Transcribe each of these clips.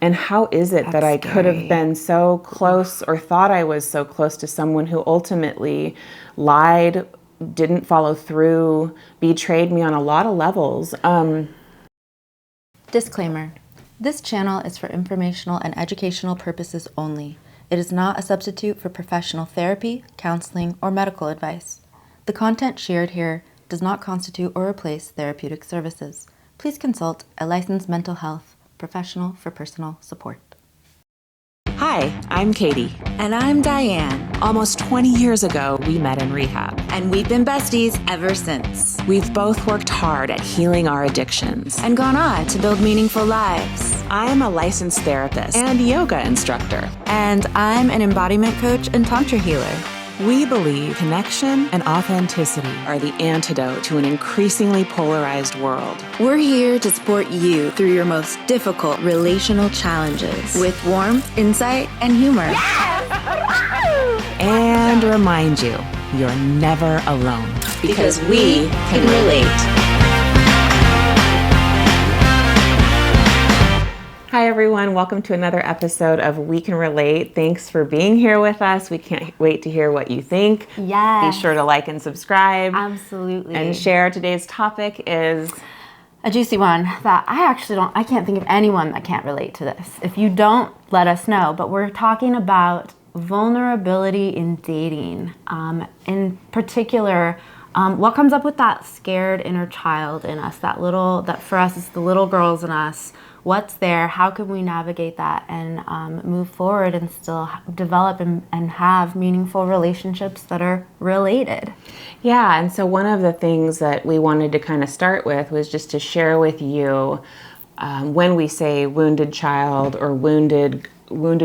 And how is it that I could have been so close or thought I was so close to someone who ultimately lied, didn't follow through, betrayed me on a lot of levels? Disclaimer. This channel is for informational and educational purposes only. It is not a substitute for professional therapy, counseling, or medical advice. The content shared here does not constitute or replace therapeutic services. Please consult a licensed mental health professional for personal support. Hi, I'm Katie. And I'm Diane. Almost 20 years ago, we met in rehab. And we've been besties ever since. We've both worked hard at healing our addictions. And gone on to build meaningful lives. I am a licensed therapist and yoga instructor. And I'm an embodiment coach and tantra healer. We believe connection and authenticity are the antidote to an increasingly polarized world. We're here to support you through your most difficult relational challenges with warmth, insight, and humor. Yes! And remind you, you're never alone. Because we can relate. Hi, everyone. Welcome to another episode of We Can Relate. Thanks for being here with us. We can't wait to hear what you think. Yes. Be sure to like and subscribe. Absolutely. And share. Today's topic is a juicy one that I can't think of anyone that can't relate to this. If you don't, let us know. But we're talking about vulnerability in dating. In particular, what comes up with that scared inner child in us, that for us is the little girls in us. What's there? How can we navigate that and move forward and still develop and have meaningful relationships that are related? Yeah, and so one of the things that we wanted to kind of start with was just to share with you when we say wounded child or wounded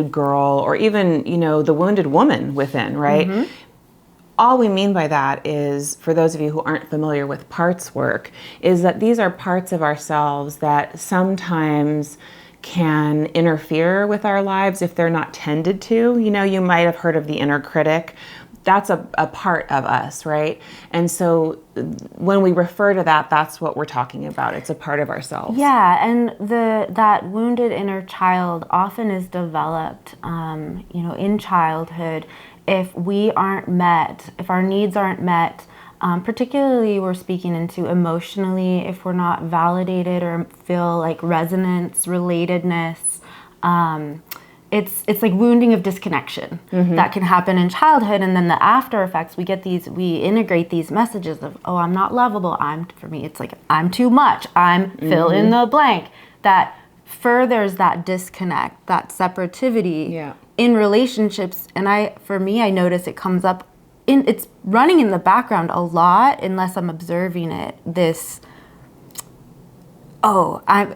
girl, or even, the wounded woman within, right? Mm-hmm. All we mean by that is, for those of you who aren't familiar with parts work, is that these are parts of ourselves that sometimes can interfere with our lives if they're not tended to. You might have heard of the inner critic. That's a part of us, right? And so when we refer to that, that's what we're talking about. It's a part of ourselves. Yeah, and that wounded inner child often is developed, in childhood. If our needs aren't met, particularly we're speaking into emotionally, if we're not validated or feel like resonance, relatedness, it's like wounding of disconnection that can happen in childhood, and then the after effects, we integrate these messages of, oh, I'm not lovable, for me it's like I'm too much, I'm fill in the blank, that furthers that disconnect, that separativity in relationships. And I notice it comes up it's running in the background a lot unless I'm observing it.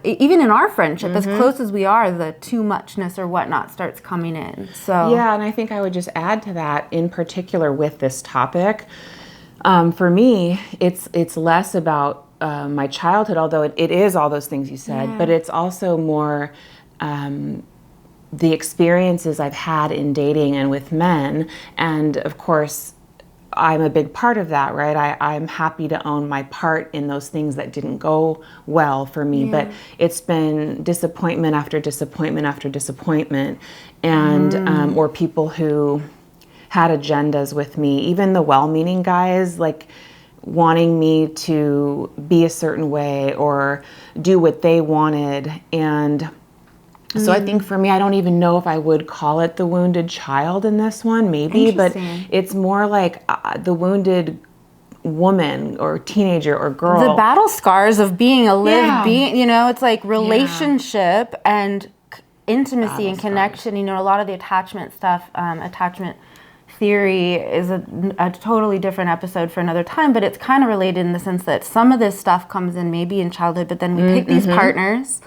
Even in our friendship, as close as we are, the too muchness or whatnot starts coming in. So yeah, and I think I would just add to that, in particular with this topic, for me, it's less about my childhood, although it is all those things you said, but it's also more the experiences I've had in dating and with men. And of course, I'm a big part of that, right? I'm happy to own my part in those things that didn't go well for me, but it's been disappointment after disappointment after disappointment, and or people who had agendas with me, even the well-meaning guys, like wanting me to be a certain way or do what they wanted. And so I think for me, I don't even know if I would call it the wounded child in this one, maybe, but it's more like the wounded woman or teenager or girl. The battle scars of being a lived being, it's like relationship and intimacy and connection. A lot of the attachment stuff, attachment theory is a totally different episode for another time, but it's kind of related in the sense that some of this stuff comes in maybe in childhood, but then we pick these partners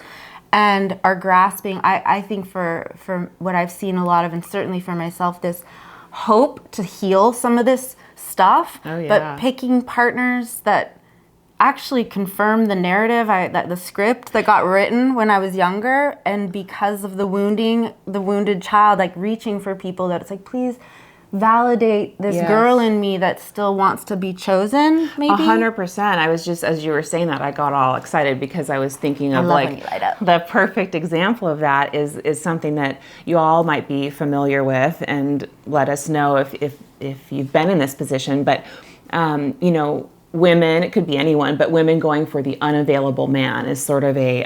and are grasping, I think for what I've seen a lot of, and certainly for myself, this hope to heal some of this stuff, but picking partners that actually confirm the narrative, the script that got written when I was younger, and because of the wounded child, like reaching for people that it's like, please validate this girl in me that still wants to be chosen, maybe? 100%. I was just, as you were saying that, I got all excited because I was thinking of like when you light up. the perfect example of that is something that you all might be familiar with, and let us know if you've been in this position. But, you know, women, it could be anyone, but women going for the unavailable man is sort of a,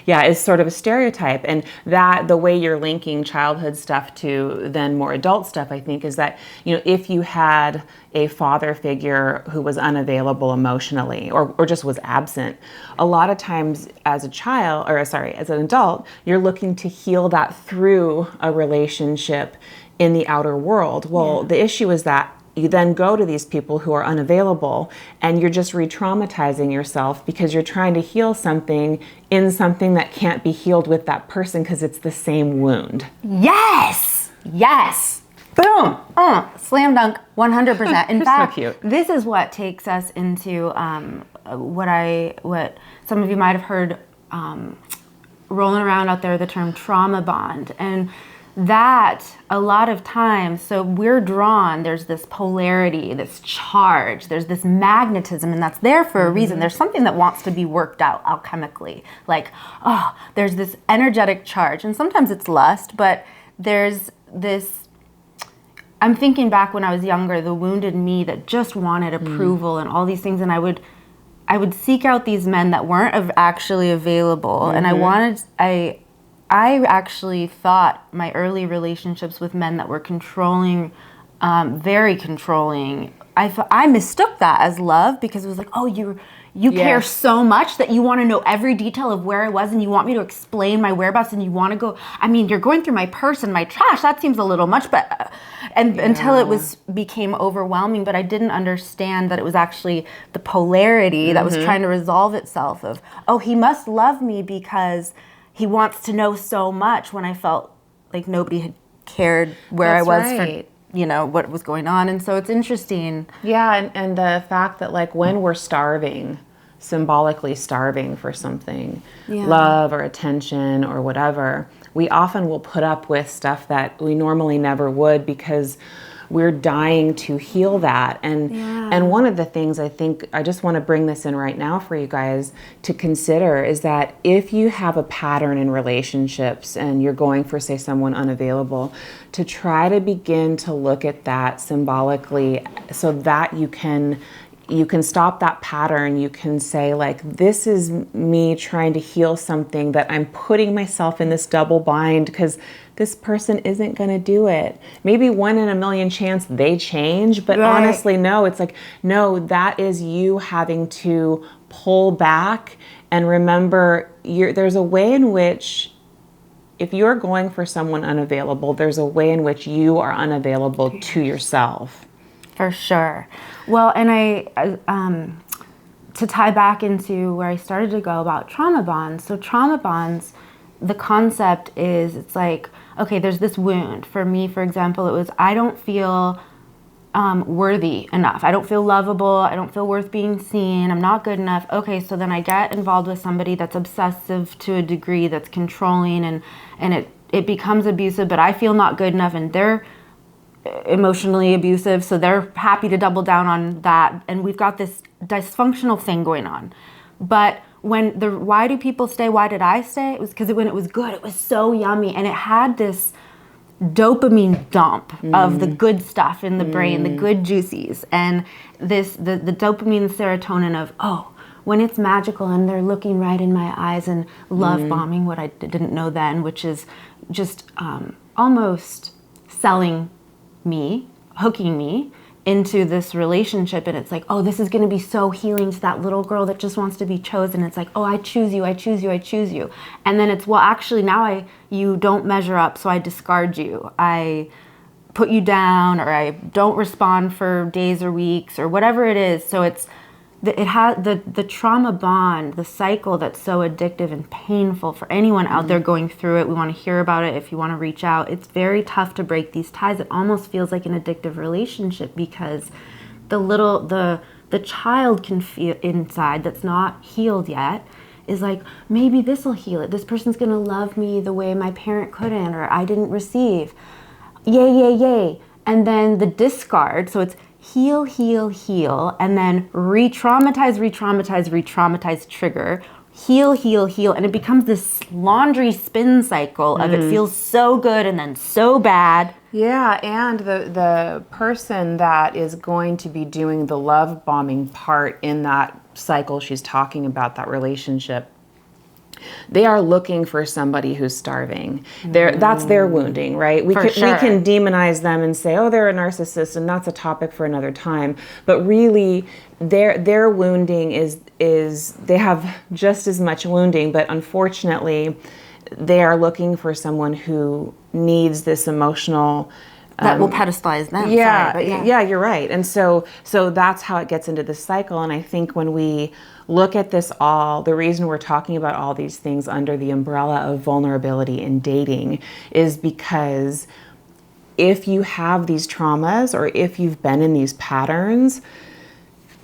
is sort of a stereotype. And that the way you're linking childhood stuff to then more adult stuff, I think, is that, you know, if you had a father figure who was unavailable emotionally or just was absent, a lot of times as a child, as an adult, you're looking to heal that through a relationship in the outer world. Well, the issue is that you then go to these people who are unavailable, and you're just re-traumatizing yourself because you're trying to heal something in something that can't be healed with that person because it's the same wound. Yes! Yes! Boom! Slam dunk, 100%. In fact, so cute. This is what takes us into what some of you might have heard rolling around out there, the term trauma bond. And that a lot of times, so we're drawn, there's this polarity, this charge, there's this magnetism, and that's there for a reason. There's something that wants to be worked out alchemically. Like, oh, there's this energetic charge, and sometimes it's lust, but there's this, I'm thinking back when I was younger, the wounded me that just wanted approval and all these things, and I would seek out these men that weren't actually available, and I actually thought my early relationships with men that were controlling, very controlling, I mistook that as love because it was like, oh, you care so much that you want to know every detail of where I was and you want me to explain my whereabouts and you want to go, I mean, you're going through my purse and my trash, that seems a little much, but, until it became overwhelming, but I didn't understand that it was actually the polarity that was trying to resolve itself of, oh, he must love me because he wants to know so much, when I felt like nobody had cared where I was for, you know, what was going on. And so it's interesting. Yeah, and the fact that like when we're starving, symbolically starving for something, love or attention or whatever, we often will put up with stuff that we normally never would because we're dying to heal that. And one of the things I think, I just want to bring this in right now for you guys to consider is that if you have a pattern in relationships and you're going for, say, someone unavailable, to try to begin to look at that symbolically so that you can stop that pattern. You can say, like, this is me trying to heal something that I'm putting myself in this double bind because this person isn't going to do it. Maybe 1 in a million chance they change, but honestly, no, it's like, no, that is you having to pull back and remember there's a way in which if you're going for someone unavailable, there's a way in which you are unavailable to yourself. For sure. Well, and I to tie back into where I started to go about trauma bonds. So trauma bonds, the concept is, it's like, okay, there's this wound. For me, for example, it was, I don't feel worthy enough. I don't feel lovable. I don't feel worth being seen. I'm not good enough. Okay, so then I get involved with somebody that's obsessive to a degree, that's controlling, and it becomes abusive, but I feel not good enough, and they're emotionally abusive, so they're happy to double down on that, and we've got this dysfunctional thing going on. But why do people stay? Why did I stay? It was because when it was good, it was so yummy, and it had this dopamine dump of the good stuff in the brain, the good juices, and the dopamine, serotonin of, oh, when it's magical and they're looking right in my eyes and love bombing, what I didn't know then, which is just almost selling me, hooking me into this relationship, and it's like, oh, this is going to be so healing to that little girl that just wants to be chosen. It's like, oh, I choose you, I choose you, I choose you. And then it's, well, actually now you don't measure up, so I discard you. I put you down, or I don't respond for days or weeks or whatever it is. So it's the trauma bond, the cycle that's so addictive and painful for anyone out there going through it. We want to hear about it. If you want to reach out, it's very tough to break these ties. It almost feels like an addictive relationship because the child can feel inside that's not healed yet is like, maybe this will heal it. This person's going to love me the way my parent couldn't, or I didn't receive. Yay, yay, yay. and then the discard. So it's heal, heal, heal, and then re-traumatize, re-traumatize, re-traumatize, trigger. Heal, heal, heal, and it becomes this laundry spin cycle of it feels so good and then so bad. Yeah, and the person that is going to be doing the love bombing part in that cycle she's talking about, that relationship, they are looking for somebody who's starving. That's their wounding, right? We can demonize them and say, oh, they're a narcissist, and that's a topic for another time. But really, their wounding is they have just as much wounding, but unfortunately, they are looking for someone who needs this emotional that will pedestalize them. Yeah, Sorry, but yeah, you're right. And so that's how it gets into this cycle. And I think when we look at this all, the reason we're talking about all these things under the umbrella of vulnerability in dating is because if you have these traumas, or if you've been in these patterns,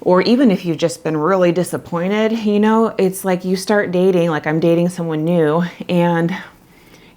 or even if you've just been really disappointed, you know, it's like you start dating, like I'm dating someone new, and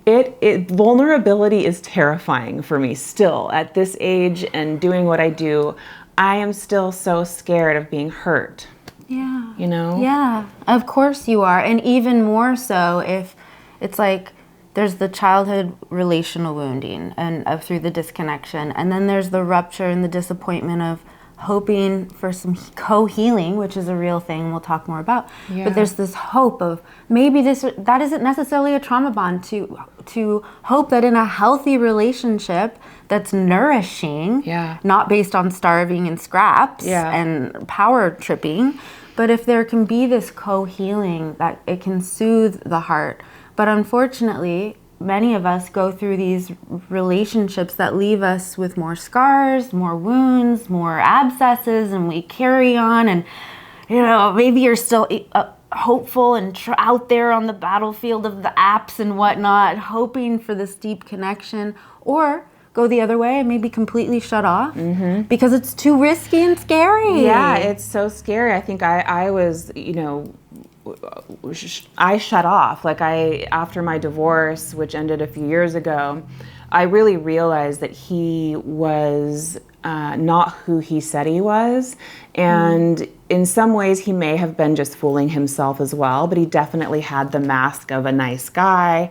vulnerability is terrifying for me still at this age and doing what I do. I am still so scared of being hurt. Yeah. You know? Yeah, of course you are. And even more so if it's like there's the childhood relational wounding and through the disconnection, and then there's the rupture and the disappointment of hoping for some co-healing, which is a real thing we'll talk more about. Yeah. But there's this hope of maybe that isn't necessarily a trauma bond, to hope that in a healthy relationship that's nourishing, not based on starving and scraps and power tripping, but if there can be this co-healing, that it can soothe the heart. But unfortunately, many of us go through these relationships that leave us with more scars, more wounds, more abscesses, and we carry on. And, you know, maybe you're still hopeful and out there on the battlefield of the apps and whatnot, hoping for this deep connection, or go the other way and maybe completely shut off because it's too risky and scary. Yeah, it's so scary. I think I was, you know, I shut off. Like after my divorce, which ended a few years ago, I really realized that he was not who he said he was. And in some ways he may have been just fooling himself as well, but he definitely had the mask of a nice guy.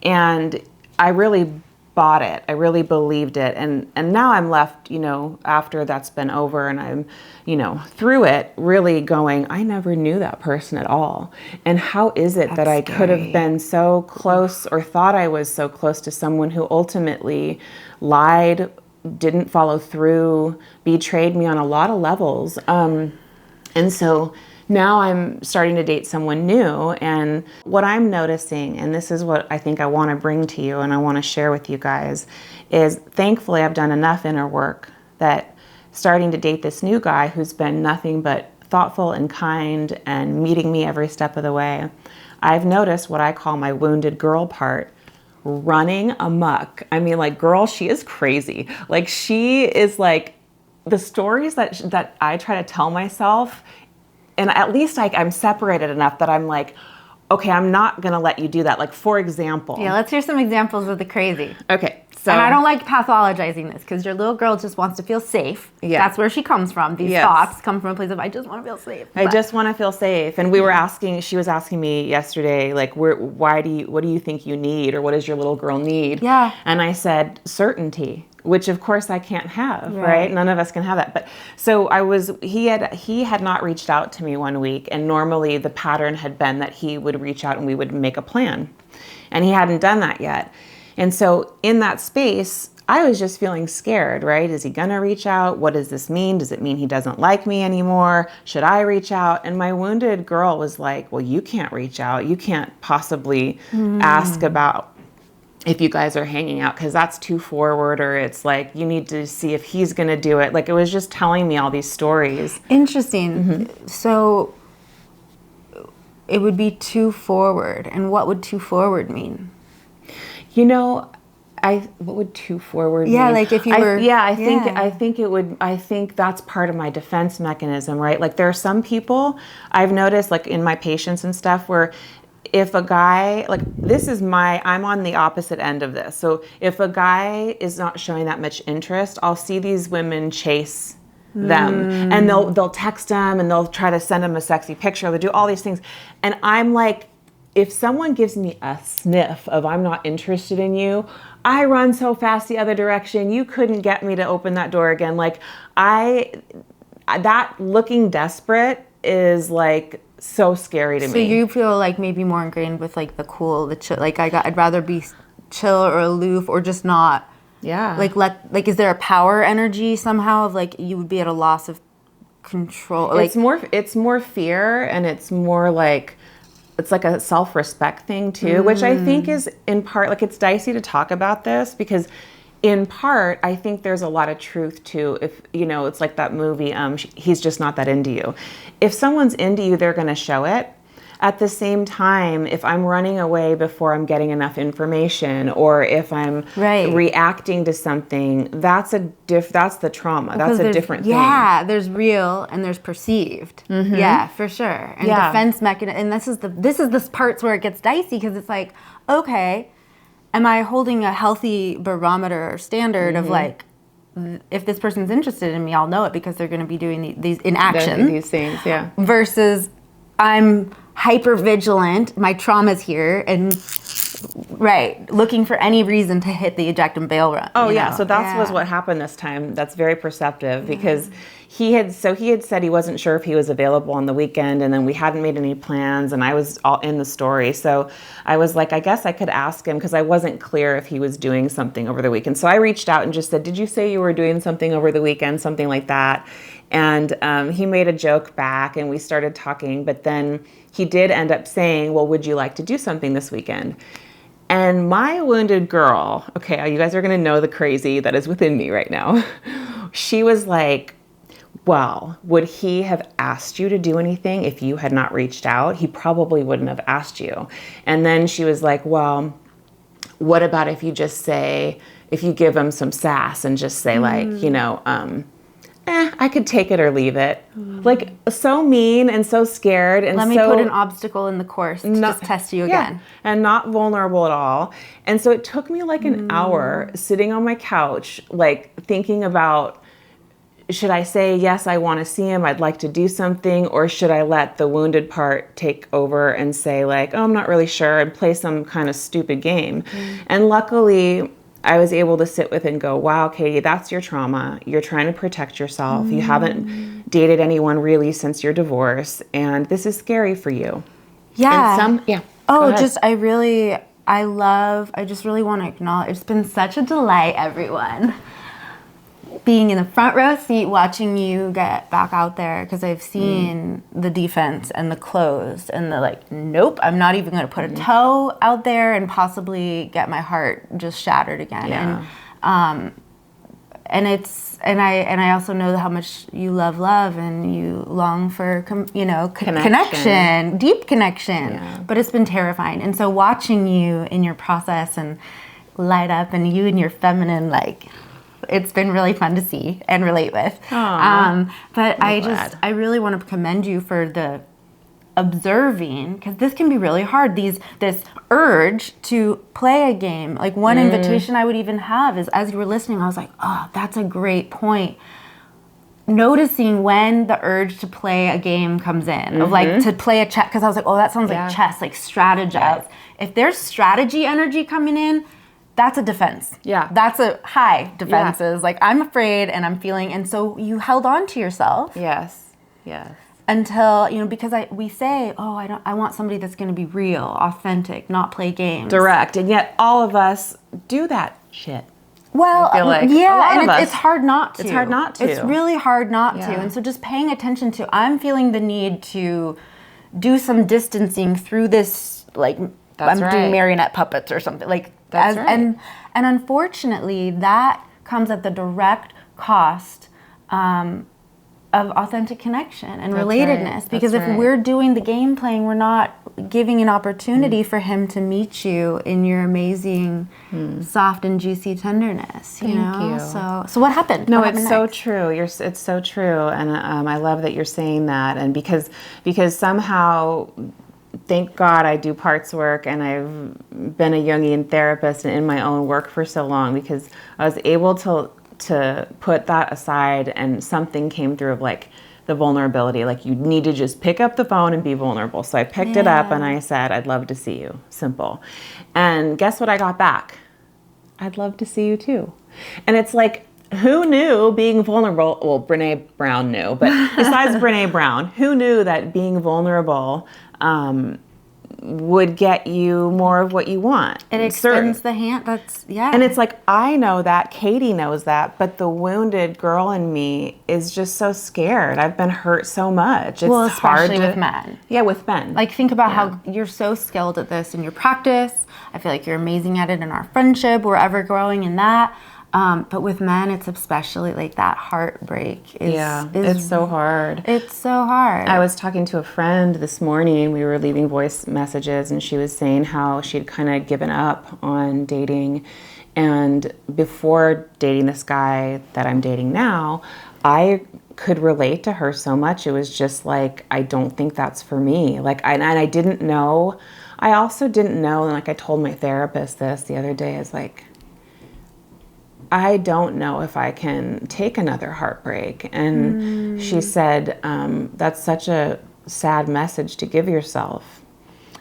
And I really bought it. I really believed it. And now I'm left, you know, after that's been over and I'm, you know, through it, really going, I never knew that person at all. And how is it that I could have been so close, or thought I was so close to someone who ultimately lied, didn't follow through, betrayed me on a lot of levels. And so now I'm starting to date someone new, and what I'm noticing, and this is what I think I want to bring to you and I want to share with you guys, is thankfully I've done enough inner work that starting to date this new guy who's been nothing but thoughtful and kind and meeting me every step of the way, I've noticed what I call my wounded girl part running amok. I mean, like, girl, she is crazy. Like, she is like, the stories that I try to tell myself, and at least I'm separated enough that I'm like, okay, I'm not going to let you do that. Like, for example. Yeah, let's hear some examples of the crazy. Okay. So, and I don't like pathologizing this because your little girl just wants to feel safe. Yeah. That's where she comes from. These thoughts come from a place of, I just want to feel safe. I just want to feel safe. And she was asking me yesterday, like, what do you think you need? Or what does your little girl need? Yeah. And I said, certainty, which of course I can't have, right? None of us can have that. But so he had not reached out to me one week. And normally the pattern had been that he would reach out and we would make a plan. And he hadn't done that yet. And so in that space, I was just feeling scared, right? Is he gonna reach out? What does this mean? Does it mean he doesn't like me anymore? Should I reach out? And my wounded girl was like, well, you can't reach out. You can't possibly ask about if you guys are hanging out because that's too forward, or it's like, you need to see if he's gonna do it. Like, it was just telling me all these stories. Interesting. So it would be too forward. And what would too forward mean? You know, what would too forward mean? Yeah, like if you were... I think that's part of my defense mechanism, right? Like, there are some people I've noticed, like in my patients and stuff, where if a guy, like, I'm on the opposite end of this. So if a guy is not showing that much interest, I'll see these women chase them, and they'll text them, and they'll try to send them a sexy picture. They'll do all these things. And I'm like, if someone gives me a sniff of I'm not interested in you, I run so fast the other direction. You couldn't get me to open that door again. Like, that looking desperate is like so scary to me. So you feel like maybe more ingrained with like the cool, the chill, like I'd rather be chill or aloof or just not. Yeah. Like is there a power energy somehow of like you would be at a loss of control? Like It's more fear, and it's more like, it's like a self-respect thing too, which I think is in part, like, it's dicey to talk about this because in part, I think there's a lot of truth to, if, it's like that movie, He's Just Not That Into You. If someone's into you, they're going to show it. At the same time, if I'm running away before I'm getting enough information, or if I'm reacting to something, that's the trauma. That's a different thing. Yeah, there's real and there's perceived. Mm-hmm. Yeah, for sure. And defense mechanism. And this is the parts where it gets dicey because it's like, okay, am I holding a healthy barometer or standard of like, if this person's interested in me, I'll know it because they're going to be doing these in action. These things, yeah. Versus I'm hyper vigilant, my trauma's here, and looking for any reason to hit the eject and bail run. Oh yeah, so that was what happened this time. That's very perceptive because he had said he wasn't sure if he was available on the weekend, and then we hadn't made any plans, and I was all in the story. So I was like, I guess I could ask him because I wasn't clear if he was doing something over the weekend. So I reached out and just said, did you say you were doing something over the weekend, something like that? And he made a joke back, and we started talking, but then he did end up saying, well, would you like to do something this weekend? And my wounded girl, okay, you guys are going to know the crazy that is within me right now. She was like, well, would he have asked you to do anything if you had not reached out? He probably wouldn't have asked you. And then she was like, well, what about if you give him some sass and just say I could take it or leave it. Like, so mean and so scared. And let me put an obstacle in the course to just test you again. And not vulnerable at all. And so it took me like an hour sitting on my couch, like thinking about, should I say, yes, I want to see him, I'd like to do something, or should I let the wounded part take over and say like, oh, I'm not really sure, and play some kind of stupid game. And luckily, I was able to sit with and go, wow, Katie, that's your trauma. You're trying to protect yourself. You haven't dated anyone really since your divorce, and this is scary for you. Yeah. And I just really want to acknowledge, it's been such a delight, everyone, being in the front row seat, watching you get back out there, because I've seen the defense and the closed and the like, nope, I'm not even going to put a toe out there and possibly get my heart just shattered again. Yeah. And I also know how much you love and you long for connection, deep connection. Yeah. But it's been terrifying. And so watching you in your process and light up, and you and your feminine, like, it's been really fun to see and relate with. But I really want to commend you for the observing, because this can be really hard. This urge to play a game. Like, one invitation I would even have is, as you were listening, I was like, oh, that's a great point. Noticing when the urge to play a game comes in, of like to play a chess, because I was like, oh, that sounds like chess, like strategize. Yeah. If there's strategy energy coming in, that's a defense. Yeah. That's a high defenses. Yeah. Like, I'm afraid and I'm feeling, and so you held on to yourself. Yes. Until, because we say, oh, I want somebody that's going to be real, authentic, not play games. Direct. And yet all of us do that shit. Well, I feel like it's hard not to. It's hard not to. It's really hard not to. And so just paying attention to, I'm feeling the need to do some distancing through this, like, doing marionette puppets or something. Like, and unfortunately, that comes at the direct cost of authentic connection and relatedness. Because if we're doing the game playing, we're not giving an opportunity for him to meet you in your amazing, soft and juicy tenderness. Thank you. So what happened? No, what it's happened so next? true. It's so true, and I love that you're saying that. And because somehow thank God I do parts work, and I've been a Jungian therapist and in my own work for so long, because I was able to put that aside, and something came through of like the vulnerability. Like, you need to just pick up the phone and be vulnerable. So I picked it up and I said, I'd love to see you. Simple. And guess what I got back? I'd love to see you too. And it's like, who knew being vulnerable? Well, Brene Brown knew, but besides Brene Brown, who knew that being vulnerable would get you more of what you want? It extends the hand. And it's like, I know that, Katie knows that, but the wounded girl in me is just so scared. I've been hurt so much. It's especially with men. Yeah, with men. Like, think about how you're so skilled at this in your practice. I feel like you're amazing at it in our friendship. We're ever growing in that. But with men, it's especially like that heartbreak. It's so hard. It's so hard. I was talking to a friend this morning. We were leaving voice messages, and she was saying how she'd kind of given up on dating. And before dating this guy that I'm dating now, I could relate to her so much. It was just like, I don't think that's for me. Like, and I didn't know. I also didn't know, and like I told my therapist this the other day, is like, I don't know if I can take another heartbreak. And she said, that's such a sad message to give yourself.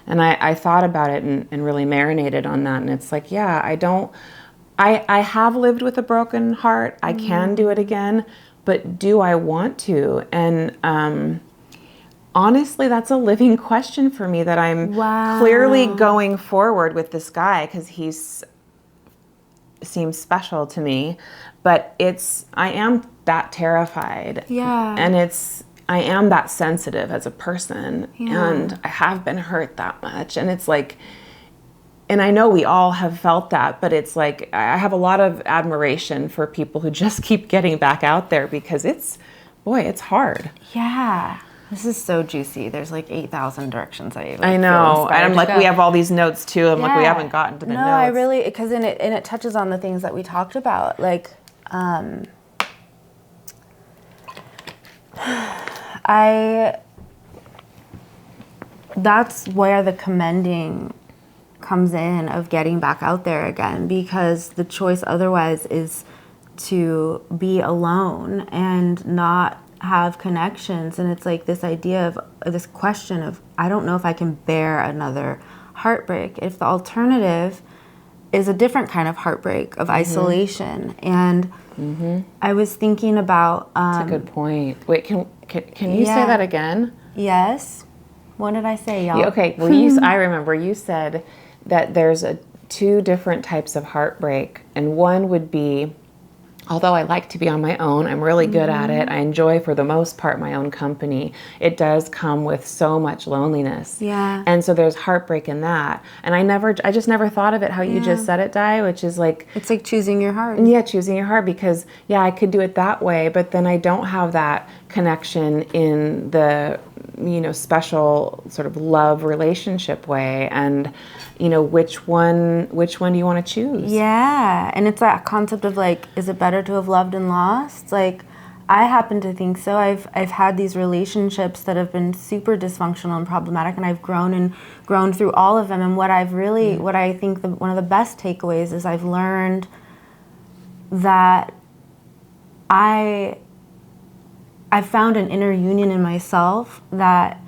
And I thought about it and really marinated on that. And it's like, yeah, I have lived with a broken heart. I can do it again, but do I want to? And honestly, that's a living question for me that I'm clearly going forward with this guy, because he's seems special to me, but I am that terrified. Yeah. And I am that sensitive as a person, and I have been hurt that much. And it's like, and I know we all have felt that, but it's like, I have a lot of admiration for people who just keep getting back out there, because it's hard. Yeah. This is so juicy. There's like 8,000 directions I know. And I'm like, we have all these notes too. I'm like, we haven't gotten to the notes. No, I really, because it touches on the things that we talked about. Like, that's where the commending comes in, of getting back out there again, because the choice otherwise is to be alone and not have connections. And it's like this idea of this question of, I don't know if I can bear another heartbreak. If the alternative is a different kind of heartbreak of isolation. And I was thinking about that's a good point. Wait, can you say that again? Yes. What did I say, y'all? Okay, well, I remember you said that there's two different types of heartbreak, and one would be, although I like to be on my own, I'm really good at it. I enjoy, for the most part, my own company. It does come with so much loneliness. Yeah. And so there's heartbreak in that. And I just never thought of it how you just said it, Di, which is like, it's like choosing your heart. Yeah, choosing your heart, because I could do it that way, but then I don't have that connection in the, special sort of love relationship way. And which one do you want to choose? Yeah. And it's that concept of like, is it better to have loved and lost? Like, I happen to think so. I've had these relationships that have been super dysfunctional and problematic, and I've grown through all of them. And what I think one of the best takeaways is, I've learned that I found an inner union in myself, that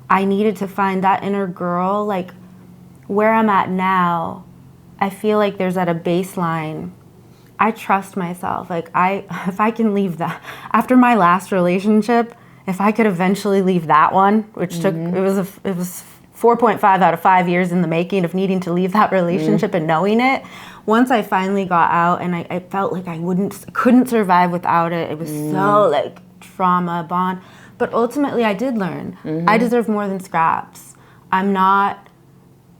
I needed to find that inner girl. Like, where I'm at now, I feel like there's at a baseline. I trust myself. Like, if I can leave that, after my last relationship, if I could eventually leave that one, which took, it was 4.5 out of 5 years in the making of needing to leave that relationship and knowing it. Once I finally got out, and I felt like I couldn't survive without it. It was so like trauma bond. But ultimately I did learn. I deserve more than scraps. I'm not,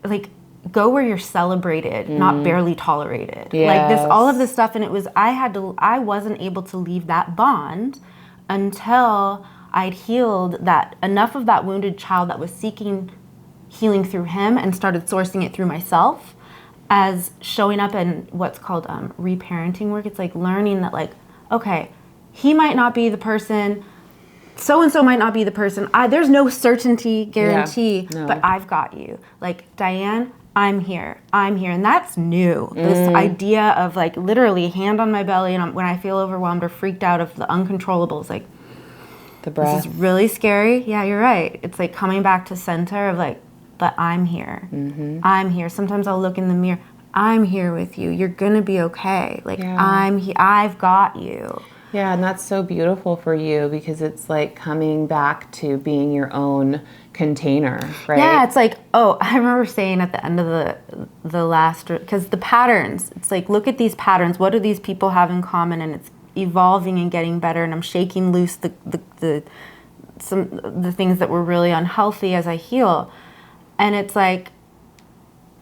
like, go where you're celebrated, not barely tolerated. Yes. Like, all of this stuff, and I wasn't able to leave that bond until I'd healed enough of that wounded child that was seeking healing through him, and started sourcing it through myself, as showing up in what's called reparenting work. It's like learning that, like, okay, he might not be the person so-and-so might not be the person. There's no certainty, guarantee, no. but I've got you. Like, Diane, I'm here. And that's new. This idea of like literally hand on my belly, and when I feel overwhelmed or freaked out of the uncontrollables, like, the breath. This is really scary. Yeah, you're right. It's like coming back to center of like, but I'm here. I'm here. Sometimes I'll look in the mirror. I'm here with you. You're going to be okay. Like, I've got you. Yeah, and that's so beautiful for you because it's like coming back to being your own container, right? Yeah, it's like, I remember saying at the end of the last, because the patterns, it's like, look at these patterns. What do these people have in common? And it's evolving and getting better, and I'm shaking loose the things that were really unhealthy as I heal. And it's like,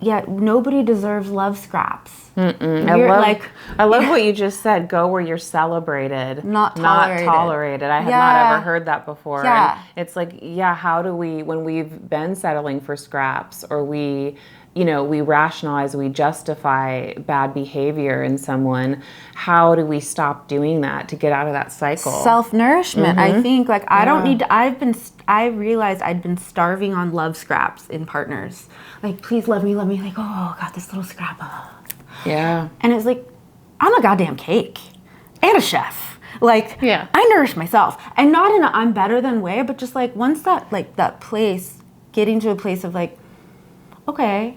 yeah, nobody deserves love scraps. I love what you just said. Go where you're celebrated, not tolerated. I had not ever heard that before. Yeah. And it's like, how do we, when we've been settling for scraps, or we rationalize, we justify bad behavior in someone, how do we stop doing that to get out of that cycle? Self-nourishment. I think, like, I don't need to, I realized I'd been starving on love scraps in partners. Like, please love me. Like, I got this little scrap. Yeah. And it's like, I'm a goddamn cake and a chef. Like, I nourish myself. And not in a I'm better than way, but just like once that place, getting to a place of like, okay,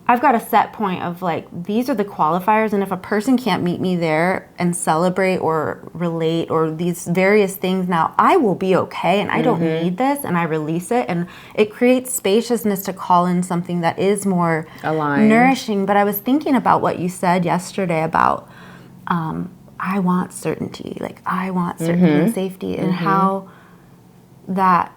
I've got a set point of like, these are the qualifiers, and if a person can't meet me there and celebrate or relate or these various things, now I will be okay, and I don't need this, and I release it, and it creates spaciousness to call in something that is more aligned, nourishing. But I was thinking about what you said yesterday about I want certainty, like I want certainty and safety, and how that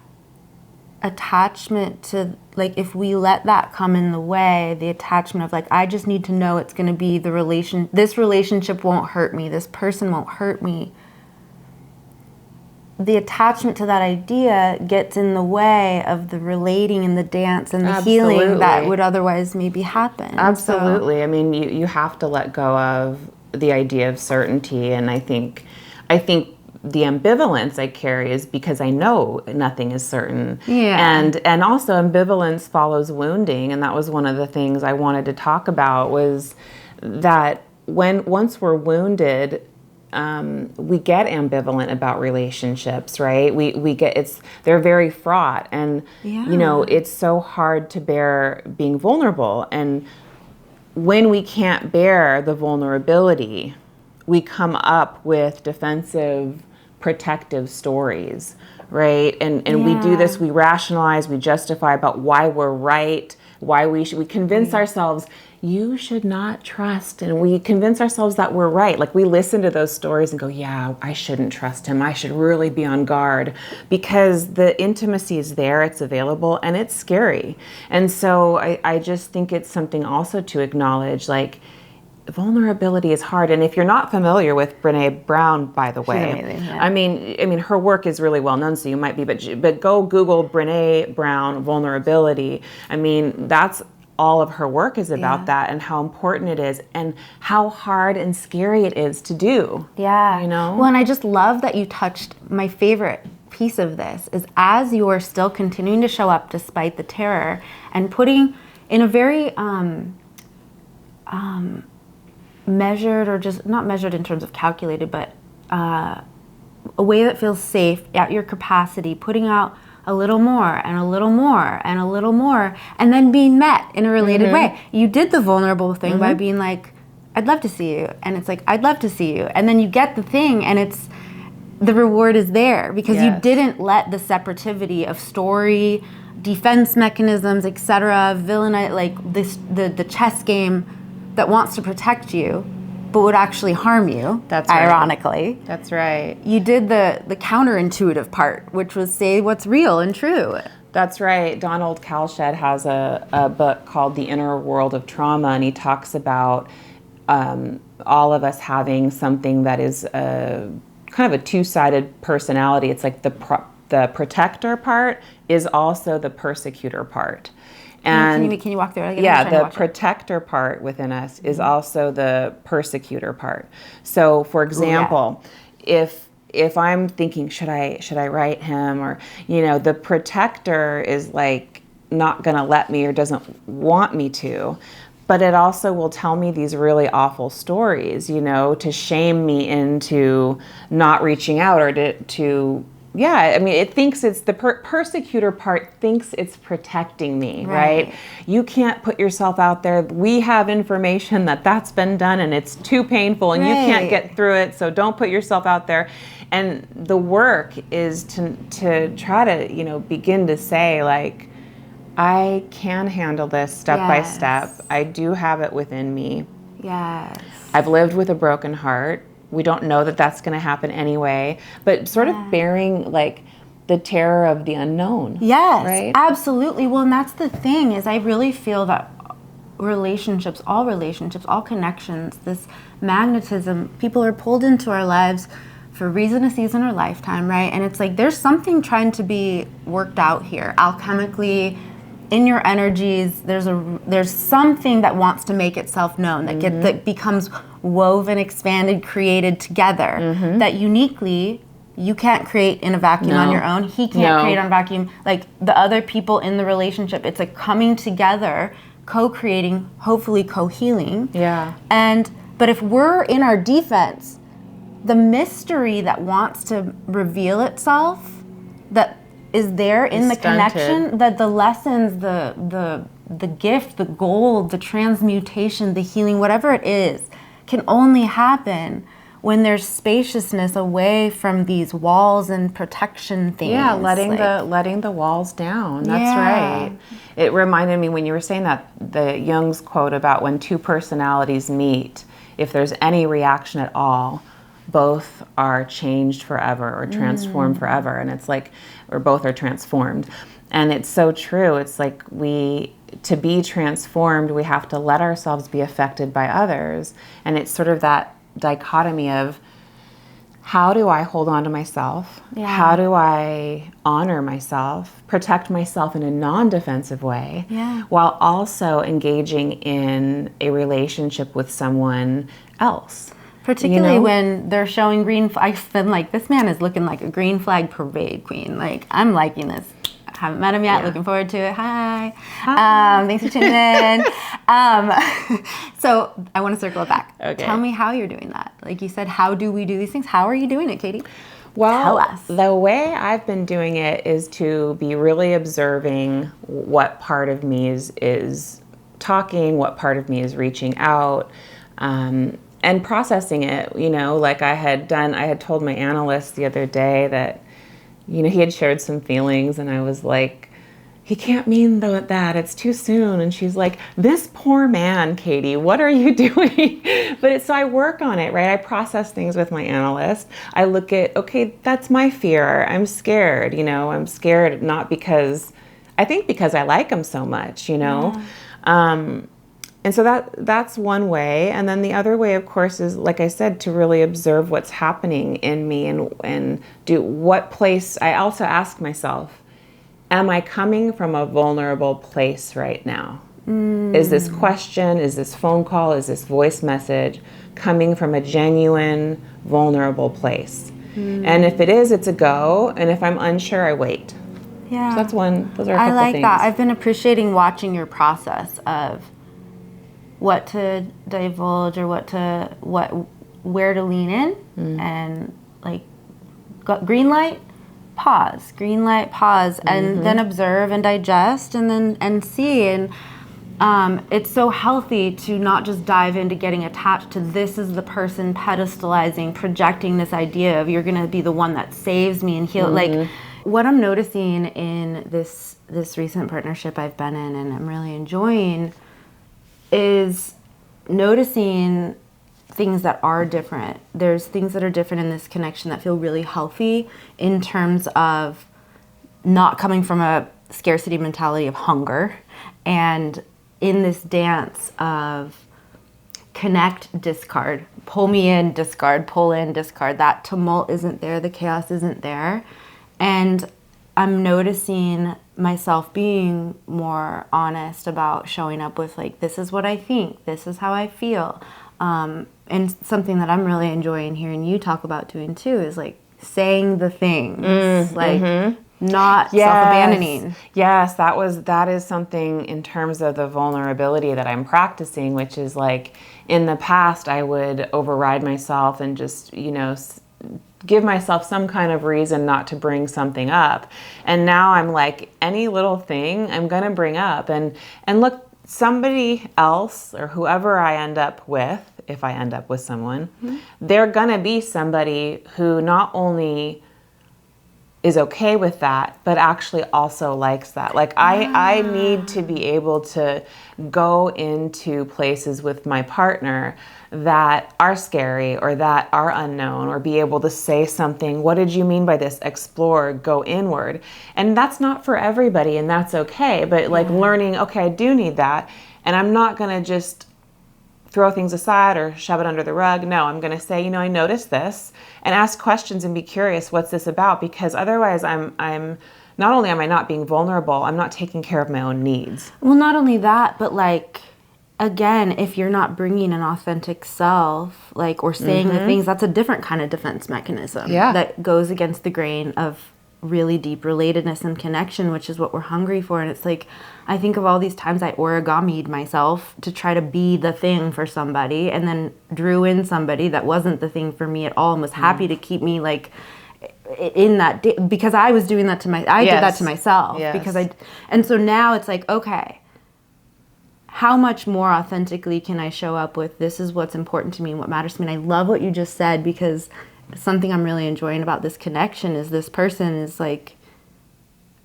attachment to, like, if we let that come in the way, the attachment of like, I just need to know it's going to be this relationship won't hurt me, this person won't hurt me, the attachment to that idea gets in the way of the relating and the dance and the healing that would otherwise maybe happen. Absolutely. So, I mean, you have to let go of the idea of certainty, and I think the ambivalence I carry is because I know nothing is certain. Yeah. And also ambivalence follows wounding, and that was one of the things I wanted to talk about, was that once we're wounded, we get ambivalent about relationships, right? They're very fraught, and it's so hard to bear being vulnerable. And when we can't bear the vulnerability, we come up with defensive, protective stories, right? And we do this, we rationalize, we justify about why we're right, why we convince ourselves, you should not trust, and we convince ourselves that we're right. Like, we listen to those stories and go, yeah, I shouldn't trust him, I should really be on guard, because the intimacy is there, it's available, and it's scary. And so I just think it's something also to acknowledge, like, vulnerability is hard. And if you're not familiar with Brené Brown, by the way, she's amazing, yeah. I mean, her work is really well known, so you might be, but go Google Brené Brown vulnerability. I mean, that's all of her work is about that, and how important it is, and how hard and scary it is to do. Yeah. Well, and I just love that you touched my favorite piece of this is, as you're still continuing to show up despite the terror, and putting in a very measured, or just not measured in terms of calculated, but a way that feels safe at your capacity, putting out a little more and a little more and a little more, and then being met in a related way. You did the vulnerable thing by being like, I'd love to see you, and it's like, I'd love to see you, and then you get the thing, and it's, the reward is there because you didn't let the separativity of story, defense mechanisms, etc., villain, like this, the chess game that wants to protect you but would actually harm you. That's ironically. Right. That's right. You did the counterintuitive part, which was say what's real and true. That's right. Donald Kalshed has a book called The Inner World of Trauma, and he talks about all of us having something that is kind of a two-sided personality. It's like the protector part is also the persecutor part. And can you walk through it again? Yeah, the protector part within us is also the persecutor part. So, for example, if if I'm thinking, should I write him, or, the protector is like not going to let me or doesn't want me to, but it also will tell me these really awful stories, to shame me into not reaching out, or to it thinks it's the persecutor part thinks it's protecting me, right? You can't put yourself out there. We have information that's been done and it's too painful and you can't get through it, so don't put yourself out there. And the work is to try to, begin to say, like, I can handle this step by step. I do have it within me. Yes. I've lived with a broken heart. We don't know that that's going to happen anyway, but sort of bearing like the terror of the unknown. Yes, right? Absolutely. Well, and that's the thing, is I really feel that relationships, all connections, this magnetism, people are pulled into our lives for a reason, a season, or lifetime, right? And it's like there's something trying to be worked out here alchemically in your energies. There's something that wants to make itself known, that becomes woven, expanded, created together, that uniquely you can't create in a vacuum on your own. He can't create on a vacuum. Like the other people in the relationship, it's like coming together, co-creating, hopefully co-healing. Yeah. But if we're in our defense, the mystery that wants to reveal itself, that is there in the connection, that the lessons, the gift, the gold, the transmutation, the healing, whatever it is, can only happen when there's spaciousness away from these walls and protection things. Yeah, letting the walls down. That's right. It reminded me when you were saying that, the Jung's quote about when two personalities meet, if there's any reaction at all, both are changed forever or transformed forever. And it's like, or both are transformed. And it's so true. It's like to be transformed, we have to let ourselves be affected by others. And it's sort of that dichotomy of, how do I hold on to myself? How do I honor myself, protect myself in a non-defensive way, while also engaging in a relationship with someone else? Particularly when they're showing green flags. I've been like, this man is looking like a green flag parade queen. Like, I'm liking this. I haven't met him yet. Looking forward to it. Hi. Thanks for tuning in. So I want to circle it back. Okay. Tell me how you're doing that. Like you said, how do we do these things? How are you doing it, Katie? Well, tell us. The way I've been doing it is to be really observing what part of me is talking, what part of me is reaching out, and processing it. Like I had told my analyst the other day that, he had shared some feelings, and I was like, he can't mean that, it's too soon. And she's like, this poor man, Katie, what are you doing? So I work on it, right? I process things with my analyst. I look at, okay, that's my fear. I'm scared, I'm scared, not because I like him so much, And so that's one way. And then the other way, of course, is, like I said, to really observe what's happening in me and do what place. I also ask myself, am I coming from a vulnerable place right now? Is this question, is this phone call, is this voice message coming from a genuine, vulnerable place? And if it is, it's a go. And if I'm unsure, I wait. Yeah. So that's one. Those are a couple I like things. that. I've been appreciating watching your process of what to divulge or where to lean in, and like green light, pause, and then observe and digest and see. And it's so healthy to not just dive into getting attached to, this is the person, pedestalizing, projecting this idea of, you're going to be the one that saves me and heal. Like, what I'm noticing in this recent partnership I've been in, and I'm really enjoying, is noticing things that are different. There's things that are different in this connection that feel really healthy, in terms of not coming from a scarcity mentality of hunger, and in this dance of connect, discard, pull me in, discard, pull in, discard. That tumult isn't there, the chaos isn't there. And I'm noticing myself being more honest about showing up with, like, this is what I think, this is how I feel. And something that I'm really enjoying hearing you talk about doing too is, like, saying the things, like not self-abandoning. Yes, that is something in terms of the vulnerability that I'm practicing, which is like in the past I would override myself and just, give myself some kind of reason not to bring something up. And now I'm like, any little thing I'm going to bring up. And look, somebody else or whoever I end up with, if I end up with someone, they're going to be somebody who not only is okay with that, but actually also likes that. Like I need to be able to go into places with my partner that are scary or that are unknown, or be able to say something, what did you mean by this? Explore, go inward. And that's not for everybody, and that's okay. But like learning, okay, I do need that. And I'm not gonna just throw things aside or shove it under the rug. No, I'm going to say, I noticed this, and ask questions and be curious, what's this about? Because otherwise I'm not only am I not being vulnerable, I'm not taking care of my own needs. Well, not only that, but like, again, if you're not bringing an authentic self, like, or saying the things, that's a different kind of defense mechanism that goes against the grain of really deep relatedness and connection, which is what we're hungry for. And it's like, I think of all these times I origami'd myself to try to be the thing for somebody, and then drew in somebody that wasn't the thing for me at all, and was happy to keep me like in that because I was doing that to did that to myself and so now it's like, okay, how much more authentically can I show up with, this is what's important to me and what matters to me. And I love what you just said, because something I'm really enjoying about this connection is this person is like,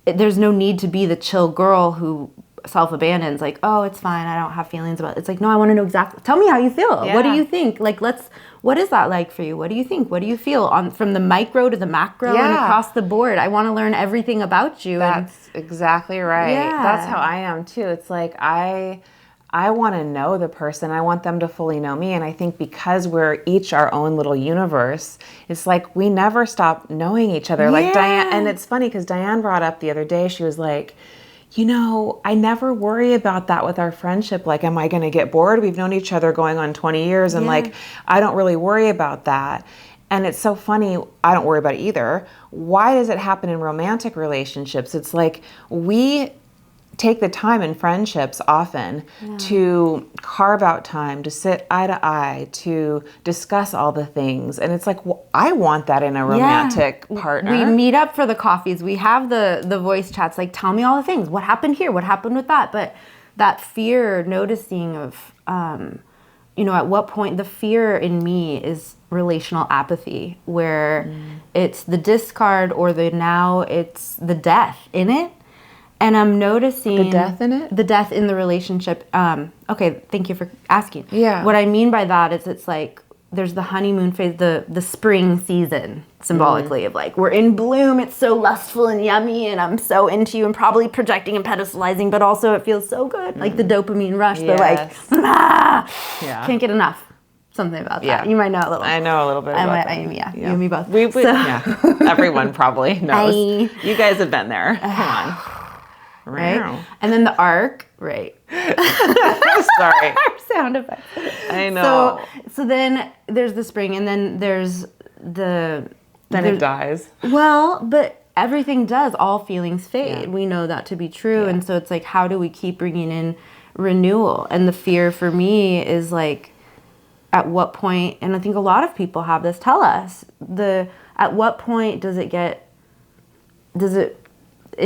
there's no need to be the chill girl who self-abandons, like, oh, it's fine, I don't have feelings about it. It's like, no, I want to know exactly, tell me how you feel. What do you think? Like, what is that like for you? What do you think? What do you feel from the micro to the macro and across the board? I want to learn everything about you. That's exactly right. That's how I am too. It's like, I want to know the person. I want them to fully know me. And I think because we're each our own little universe, it's like we never stop knowing each other. Like Diane, and it's funny because Diane brought up the other day, she was like, I never worry about that with our friendship. Like, am I going to get bored? We've known each other going on 20 years. And like, I don't really worry about that. And it's so funny. I don't worry about it either. Why does it happen in romantic relationships? It's like we take the time in friendships often to carve out time to sit eye to eye to discuss all the things, and it's like, well, I want that in a romantic partner. We meet up for the coffees, we have the voice chats, like, tell me all the things, what happened here, what happened with that. But that fear, noticing of at what point, the fear in me is relational apathy, where it's the discard or it's the death in it. And I'm noticing the death in it? The death in the relationship. Okay, thank you for asking. Yeah. What I mean by that is, it's like there's the honeymoon phase, the spring season, symbolically, of like, we're in bloom, it's so lustful and yummy, and I'm so into you, and probably projecting and pedestalizing, but also it feels so good. Like the dopamine rush, the like, can't get enough. Something about that. You might know a little. I know a little bit about that. You and me both. Everyone probably knows. You guys have been there. Come on. Right? And then the arc, right? Sorry. Our sound effects. I know. So then there's the spring, and then there's Then it dies. Well, but everything does. All feelings fade. Yeah. We know that to be true. Yeah. And so it's like, how do we keep bringing in renewal? And the fear for me is like, at what point, and I think a lot of people have this, tell us, at what point does it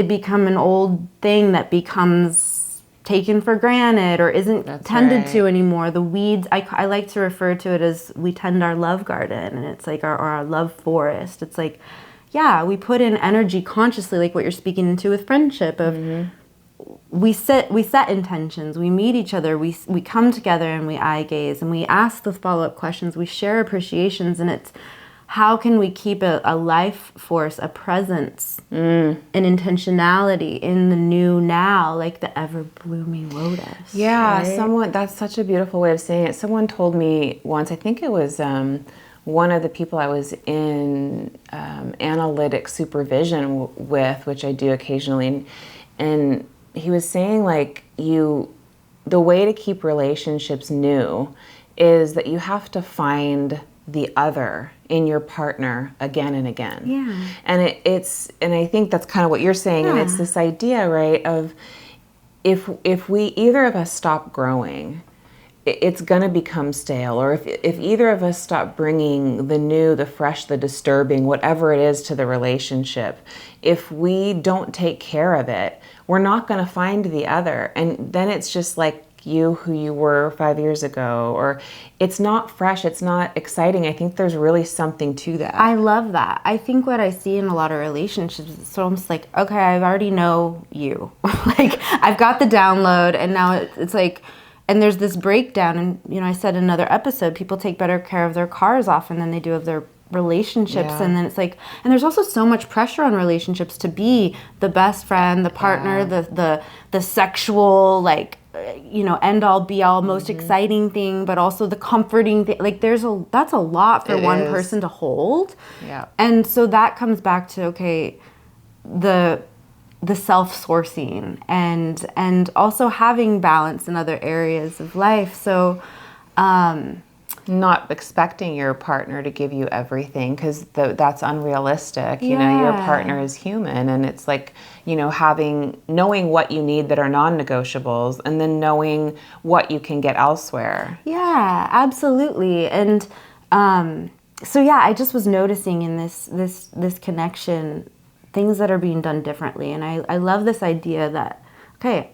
become an old thing that becomes taken for granted or isn't tended to anymore? The weeds, I like to refer to it as, we tend our love garden, and it's like our love forest. It's like, we put in energy consciously, like what you're speaking into with friendship, of we set intentions, we meet each other, we come together and we eye gaze, and we ask the follow-up questions, we share appreciations, and it's, how can we keep a life force, a presence, an intentionality in the new now, like the ever-blooming lotus? Yeah, right? That's such a beautiful way of saying it. Someone told me once, I think it was one of the people I was in analytic supervision with, which I do occasionally, and he was saying, like, the way to keep relationships new is that you have to find the other in your partner again and again. Yeah. And and I think that's kind of what you're saying. And it's this idea, right, of if we either of us stop growing, it's going to become stale. Or if either of us stop bringing the new, the fresh, the disturbing, whatever it is to the relationship, if we don't take care of it, we're not going to find the other. And then it's just like you who you were 5 years ago, or it's not fresh, it's not exciting. I think there's really something to that. I love that. I think what I see in a lot of relationships is almost like, okay, I already know you. Like, I've got the download, and now it's like, and there's this breakdown. And, you know, I said in another episode, people take better care of their cars often than they do of their relationships. And then it's like, and there's also so much pressure on relationships to be the best friend, the partner, the sexual, like, you know, end all be all, most exciting thing, but also the comforting thing. Like, that's a lot for one person to hold. Yeah. And so that comes back to, okay, the self-sourcing and also having balance in other areas of life. So not expecting your partner to give you everything, because that's unrealistic. You know, your partner is human, and it's like, you know, knowing what you need that are non-negotiables, and then knowing what you can get elsewhere. Yeah, absolutely. And so yeah, I just was noticing in this connection things that are being done differently, and I love this idea that, okay,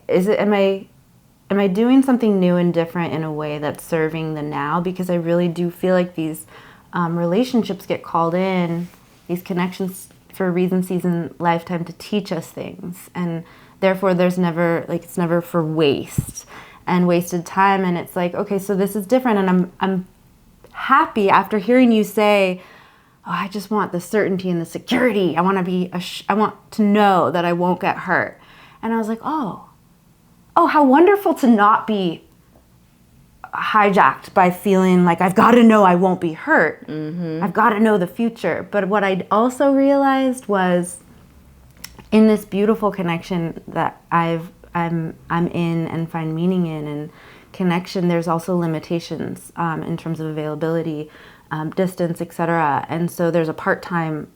am I doing something new and different in a way that's serving the now? Because I really do feel like these relationships get called in, these connections, for a reason, season, lifetime, to teach us things. And therefore there's never, like, it's never for waste and wasted time. And it's like, okay, so this is different. And I'm happy after hearing you say, oh, I just want the certainty and the security. I want to know that I won't get hurt. And I was like, oh, how wonderful to not be hijacked by feeling like I've got to know I won't be hurt. I've got to know the future. But what I also realized was, in this beautiful connection that I'm in and find meaning in, and connection, there's also limitations in terms of availability, distance, etc. And so there's a part-time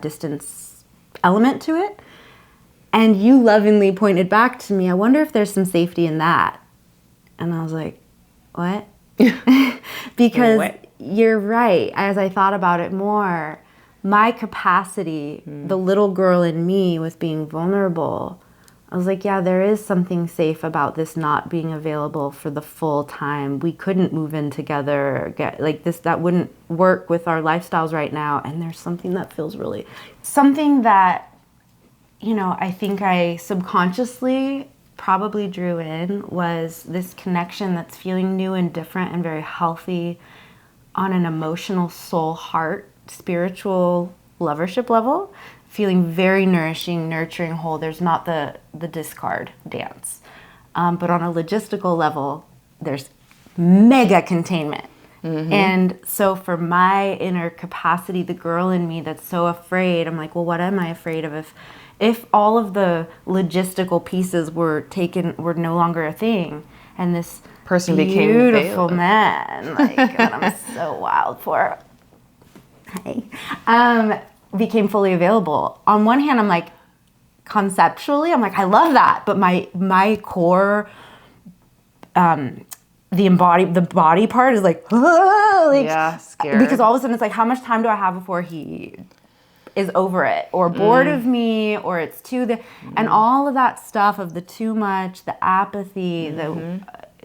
distance element to it. And you lovingly pointed back to me, I wonder if there's some safety in that. And I was like, what? Because you're right. As I thought about it more, my capacity, the little girl in me with being vulnerable, I was like, yeah, there is something safe about this not being available for the full time. We couldn't move in together, or get like this, that wouldn't work with our lifestyles right now. And there's something that feels really, something that, you know, I think I subconsciously probably drew in, was this connection that's feeling new and different and very healthy on an emotional, soul, heart, spiritual lovership level, feeling very nourishing, nurturing, whole. There's not the discard dance. But on a logistical level, there's mega containment. And so for my inner capacity, the girl in me that's so afraid, I'm like, well, what am I afraid of? If all of the logistical pieces were no longer a thing, and this person became became beautiful man, like, that I'm so wild for, became fully available. On one hand, I'm like, conceptually, I'm like, I love that, but my core, the body part is like, yeah, scared. Because all of a sudden it's like, how much time do I have before he is over it, or bored of me, or it's and all of that stuff of the too much, the apathy,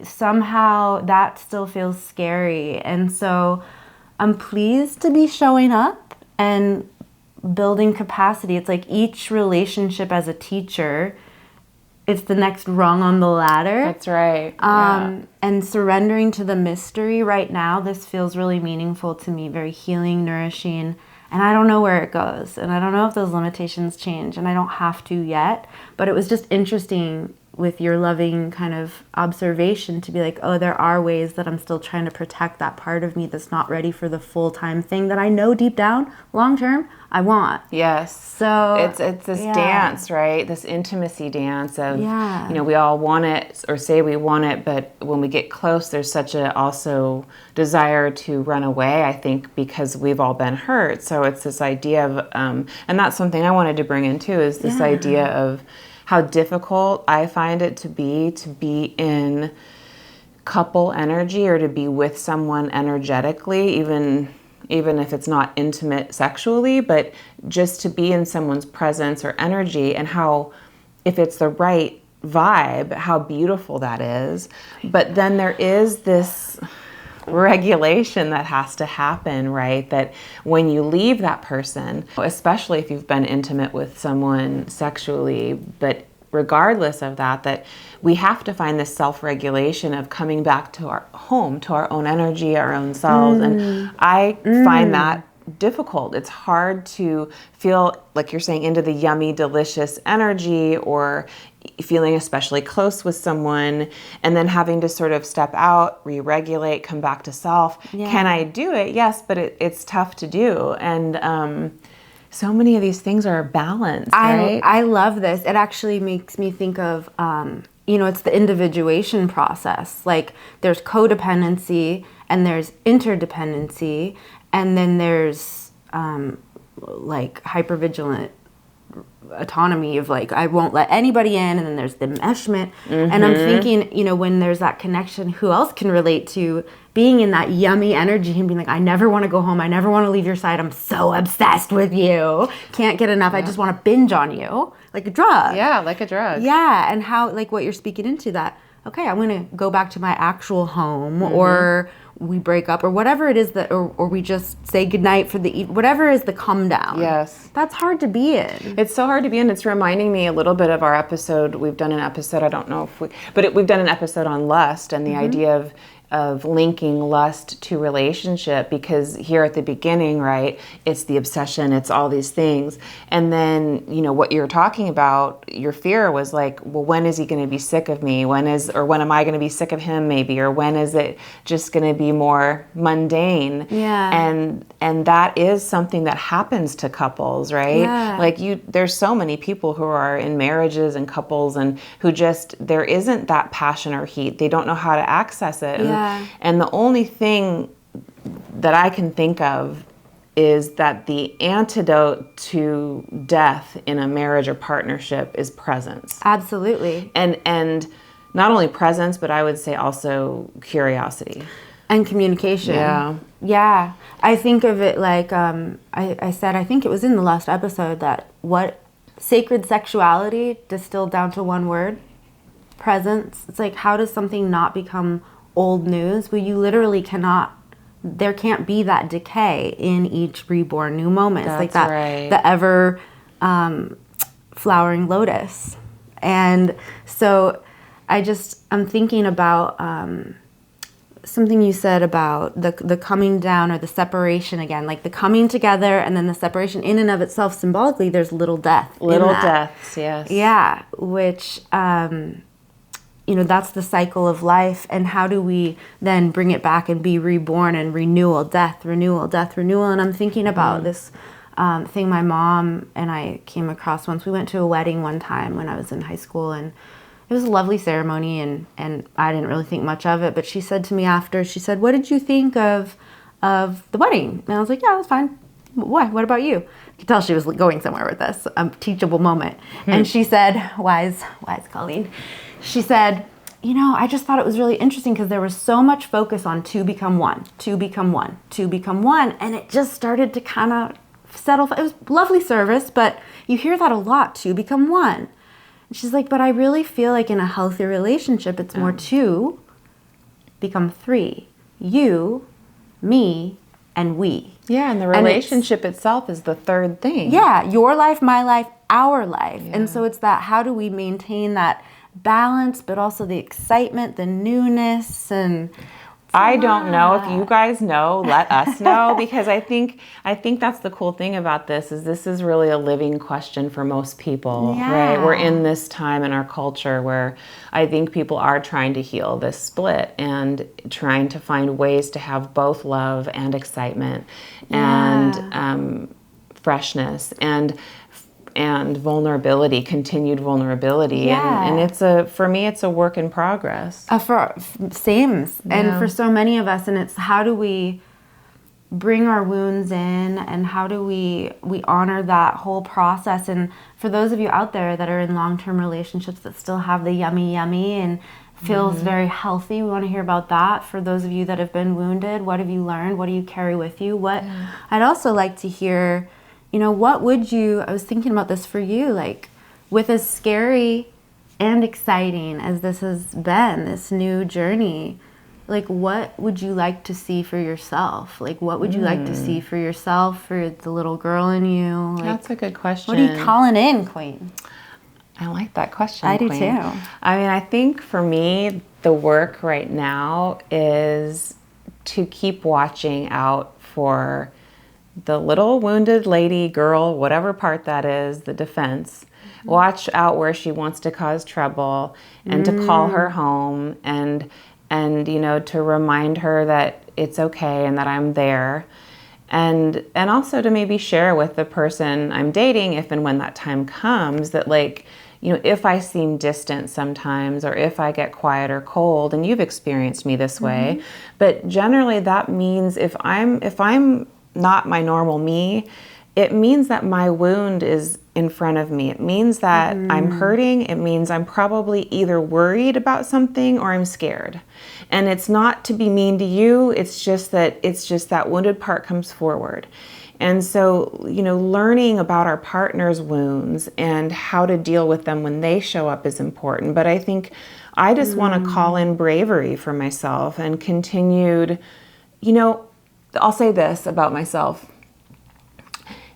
somehow that still feels scary. And so I'm pleased to be showing up and building capacity. It's like each relationship as a teacher, it's the next rung on the ladder. That's right. And surrendering to the mystery right now, this feels really meaningful to me, very healing, nourishing. And I don't know where it goes. And I don't know if those limitations change. And I don't have to yet. But it was just interesting with your loving kind of observation to be like, oh, there are ways that I'm still trying to protect that part of me that's not ready for the full-time thing that I know deep down, long term, I want. Yes. So it's this dance, right? This intimacy dance of, Yeah. you know, we all want it or say we want it, but when we get close, there's such a also desire to run away, I think, because we've all been hurt. So it's this idea of, and that's something I wanted to bring into, is this idea of how difficult I find it to be in couple energy, or to be with someone energetically, even if it's not intimate sexually, but just to be in someone's presence or energy, and how, if it's the right vibe, how beautiful that is. But then there is this regulation that has to happen, right? That when you leave that person, especially if you've been intimate with someone sexually, but regardless of that, that we have to find this self-regulation of coming back to our home, to our own energy, our own selves. And I find that difficult. It's hard to feel, like you're saying, into the yummy, delicious energy, or feeling especially close with someone, and then having to sort of step out, re-regulate, come back to self. Yeah. Can I do it? Yes, but it's tough to do. And so many of these things are balanced, right? I love this. It actually makes me think of, it's the individuation process. Like, there's codependency, and there's interdependency, and then there's like hypervigilant autonomy of like, I won't let anybody in, and then there's the enmeshment. And I'm thinking, when there's that connection, who else can relate to being in that yummy energy and being like, I never want to go home, I never want to leave your side, I'm so obsessed with you, can't get enough, I just want to binge on you, like a drug. Yeah, like a drug. Yeah, and how, like what you're speaking into, that, okay, I'm going to go back to my actual home, or we break up, or whatever it is, that, or we just say goodnight for the whatever is the come down. Yes. That's hard to be in. It's so hard to be in. It's reminding me a little bit of our episode. We've done an episode, I don't know if we've done an episode on lust, and the idea of linking lust to relationship, because here at the beginning, right, it's the obsession, it's all these things. And then, what you're talking about, your fear was like, well, when is he going to be sick of me? When am I going to be sick of him, maybe? Or when is it just going to be more mundane? Yeah. And that is something that happens to couples, right? Yeah. Like there's so many people who are in marriages and couples, and who just, there isn't that passion or heat. They don't know how to access it. And the only thing that I can think of is that the antidote to death in a marriage or partnership is presence. Absolutely. And not only presence, but I would say also curiosity. And communication. Yeah. Yeah. I think of it like, I said, I think it was in the last episode, that what sacred sexuality distilled down to one word, presence. It's like, how does something not become old news? Well, you literally cannot, there can't be that decay in each reborn new moment. It's like that, right. The ever flowering lotus. And so I'm thinking about something you said about the coming down, or the separation again, like the coming together and then the separation in and of itself. Symbolically, there's little death. Little deaths, yes. Yeah, which, that's the cycle of life. And how do we then bring it back and be reborn, and renewal, death, renewal, death, renewal? And I'm thinking about this thing my mom and I came across once. We went to a wedding one time when I was in high school, and it was a lovely ceremony, and I didn't really think much of it. But she said to me after, she said, what did you think of the wedding? And I was like, yeah, it was fine. Why? What about you? I could tell she was going somewhere with this, a teachable moment. And she said, wise Colleen, she said, I just thought it was really interesting because there was so much focus on to become one, to become one, to become one. And it just started to kind of settle. It was lovely service, but you hear that a lot, to become one. And she's like, but I really feel like in a healthy relationship, it's more to become three. You, me, and we. Yeah, and the relationship itself is the third thing. Yeah, your life, my life, our life. Yeah. And so it's that, how do we maintain that balance, but also the excitement, the newness, and I don't know. If you guys know, let us know, because I think that's the cool thing about this is really a living question for most people, right? We're in this time in our culture where I think people are trying to heal this split and trying to find ways to have both love and excitement and freshness and vulnerability, continued vulnerability. And it's for me, it's a work in progress. And for so many of us, and it's how do we bring our wounds in, and how do we honor that whole process. And for those of you out there that are in long-term relationships that still have the yummy and feels very healthy, we want to hear about that. For those of you that have been wounded, what have you learned? What do you carry with you? I'd also like to hear, what would you, I was thinking about this for you, like with as scary and exciting as this has been, this new journey, like what would you like to see for yourself? Like what would you like to see for yourself, for the little girl in you? Like, that's a good question. What are you calling in, Queen? I like that question, I Queen. do too. I mean, I think for me, the work right now is to keep watching out for the little wounded lady, girl, whatever part that is, the defense. Watch out where she wants to cause trouble, and to call her home, and to remind her that it's okay and that I'm there. And also to maybe share with the person I'm dating, if and when that time comes, that if I seem distant sometimes, or if I get quiet or cold, and you've experienced me this way, but generally that means if I'm not my normal me, it means that my wound is in front of me. It means that I'm hurting. It means I'm probably either worried about something or I'm scared. And it's not to be mean to you. It's just that wounded part comes forward. And so, learning about our partner's wounds and how to deal with them when they show up is important. But I think I just want to call in bravery for myself and continued, I'll say this about myself.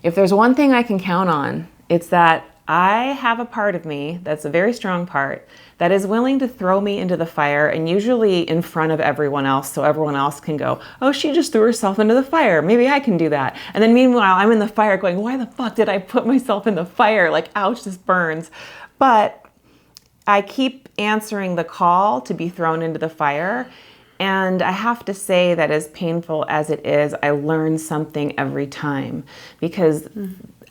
If there's one thing I can count on, it's that I have a part of me that's a very strong part that is willing to throw me into the fire, and usually in front of everyone else, so everyone else can go, oh, she just threw herself into the fire. Maybe I can do that. And then meanwhile, I'm in the fire going, why the fuck did I put myself in the fire? Like, ouch, this burns. But I keep answering the call to be thrown into the fire. And I have to say that as painful as it is, I learn something every time, because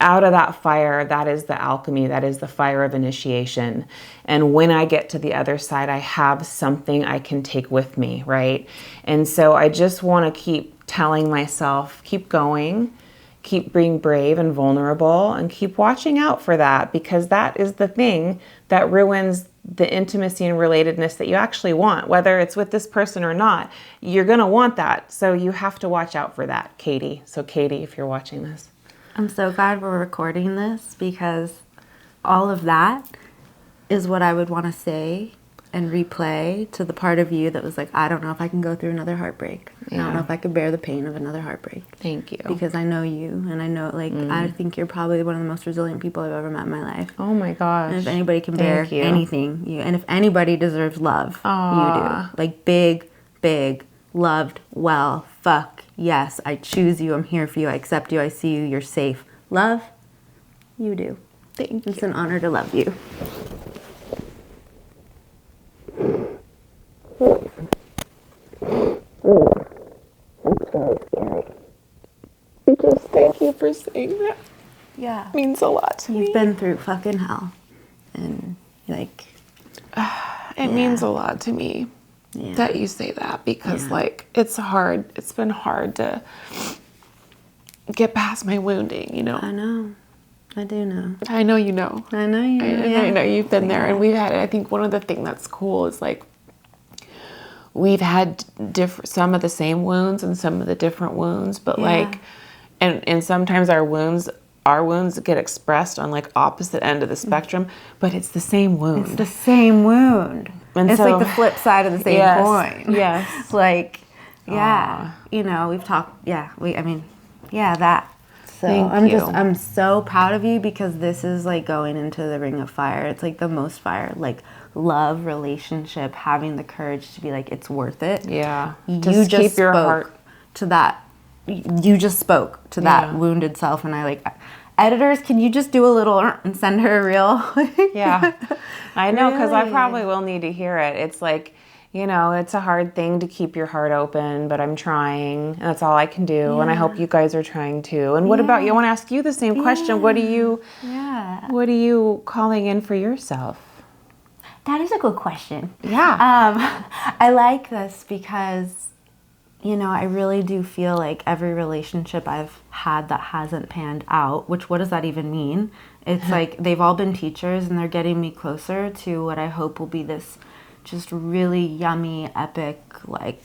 out of that fire, that is the alchemy, that is the fire of initiation. And when I get to the other side, I have something I can take with me, right? And so I just want to keep telling myself, keep going, keep being brave and vulnerable, and keep watching out for that, because that is the thing that ruins the intimacy and relatedness that you actually want, whether it's with this person or not. You're going to want that. So you have to watch out for that, Katie. So Katie, if you're watching this. I'm so glad we're recording this, because all of that is what I would want to say and replay to the part of you that was like, I don't know if I can go through another heartbreak. I don't know if I could bear the pain of another heartbreak. Thank you. Because I know you, and I know, I think you're probably one of the most resilient people I've ever met in my life. Oh my gosh. And if anybody can bear anything, you. And if anybody deserves love, you do. Like big, loved, well, fuck, yes, I choose you, I'm here for you, I accept you, I see you, you're safe. Love, you do. Thank you. It's an honor to love you. Just thank you for saying that. Yeah. It means a lot to me. You've been through fucking hell. And it means a lot to me that you say that, because it's hard. It's been hard to get past my wounding, I know. I do know. I know you know. I know you know. I know you've been there, and we've had it. I think one of the things that's cool is we've had some of the same wounds and some of the different wounds, but and sometimes our wounds get expressed on opposite end of the spectrum, but it's the same wound. It's the same wound. And it's like the flip side of the same coin. Yes. We've talked, that. So Thank I'm so proud of you, because this is like going into the ring of fire. It's like the most fire, like love, relationship, having the courage to be like, it's worth it. Yeah. You Just just keep your spoke heart. to that. You just spoke to that wounded self, and I like, editors, can you just do a little and send her a reel? Yeah. I know, because I Really? probably will need to hear it. It's like, it's a hard thing to keep your heart open, but I'm trying. And that's all I can do. And I hope you guys are trying too. And what about you? I want to ask you the same question. What are you calling in for yourself? That is a good question. Yeah. I like this because, I really do feel like every relationship I've had that hasn't panned out, which, what does that even mean? It's like they've all been teachers, and they're getting me closer to what I hope will be this just really yummy, epic, like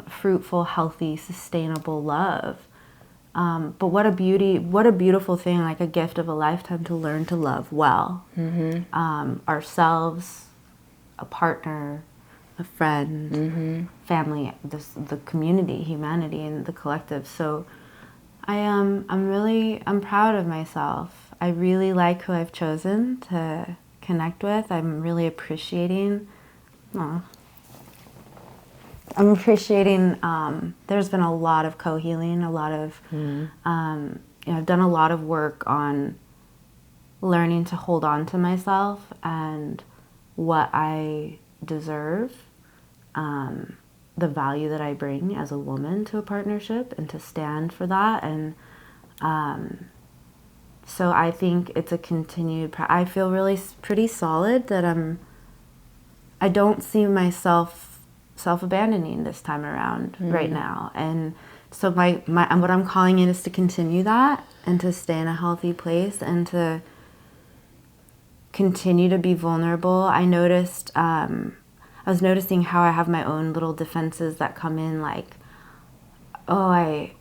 fruitful, healthy, sustainable love. But what a beautiful thing, like a gift of a lifetime, to learn to love well. Ourselves, a partner, a friend, family, the community, humanity, and the collective. So I'm proud of myself. I really like who I've chosen to connect with. I'm really appreciating. There's been a lot of co-healing, a lot of, I've done a lot of work on learning to hold on to myself and what I deserve, the value that I bring as a woman to a partnership, and to stand for that. And so I think it's a continued, I feel really pretty solid that I don't see myself self-abandoning this time around right now. And so what I'm calling in is to continue that, and to stay in a healthy place, and to continue to be vulnerable. I was noticing how I have my own little defenses that come in, like, oh, I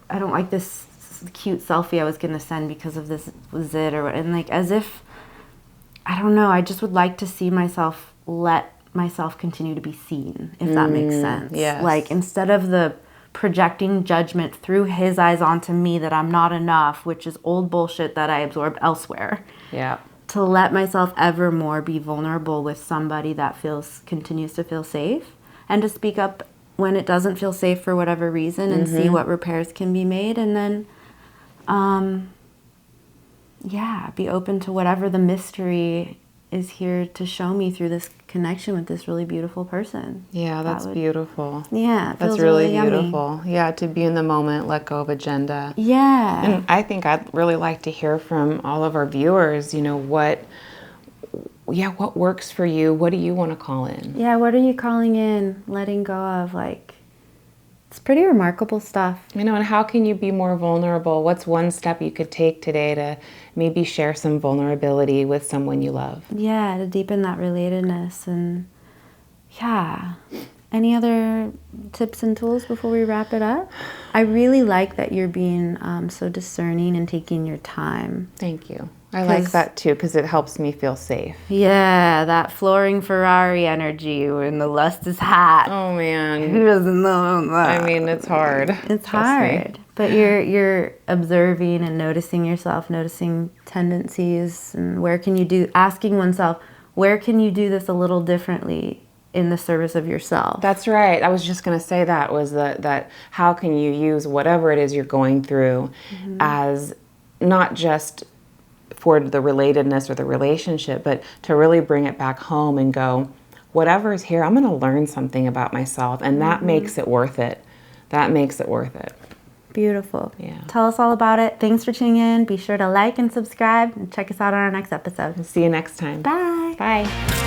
don't like this cute selfie I was gonna send because of this was it, or, and like, as if, I don't know, I just would like to see myself, let myself continue to be seen, if that makes sense. Yes. Like, instead of the projecting judgment through his eyes onto me that I'm not enough, which is old bullshit that I absorbed elsewhere. Yeah. To let myself ever more be vulnerable with somebody that continues to feel safe, and to speak up when it doesn't feel safe for whatever reason, and see what repairs can be made, and then be open to whatever the mystery is here to show me through this connection with this really beautiful person. Yeah, that's beautiful. Yeah, it that's feels really yummy. beautiful. Yeah, to be in the moment, let go of agenda. Yeah. And I think I'd really like to hear from all of our viewers, what works for you? What do you want to call in? Yeah, what are you calling in, letting go of? Like, it's pretty remarkable stuff. And how can you be more vulnerable? What's one step you could take today to maybe share some vulnerability with someone you love? Yeah, to deepen that relatedness. And any other tips and tools before we wrap it up? I really like that you're being so discerning and taking your time. Thank you. I like that too, because it helps me feel safe. Yeah, that flooring Ferrari energy when the lust is hot. Oh man, who doesn't know that? I mean, it's hard. It's hard, but you're observing and noticing yourself, noticing tendencies, and asking oneself, where can you do this a little differently in the service of yourself? That's right. I was just going to say that was that how can you use whatever it is you're going through as not just for the relatedness or the relationship, but to really bring it back home and go, whatever's here, I'm going to learn something about myself, and that makes it worth it. That makes it worth it. Beautiful. Yeah. Tell us all about it. Thanks for tuning in. Be sure to like and subscribe, and check us out on our next episode. See you next time. Bye. Bye.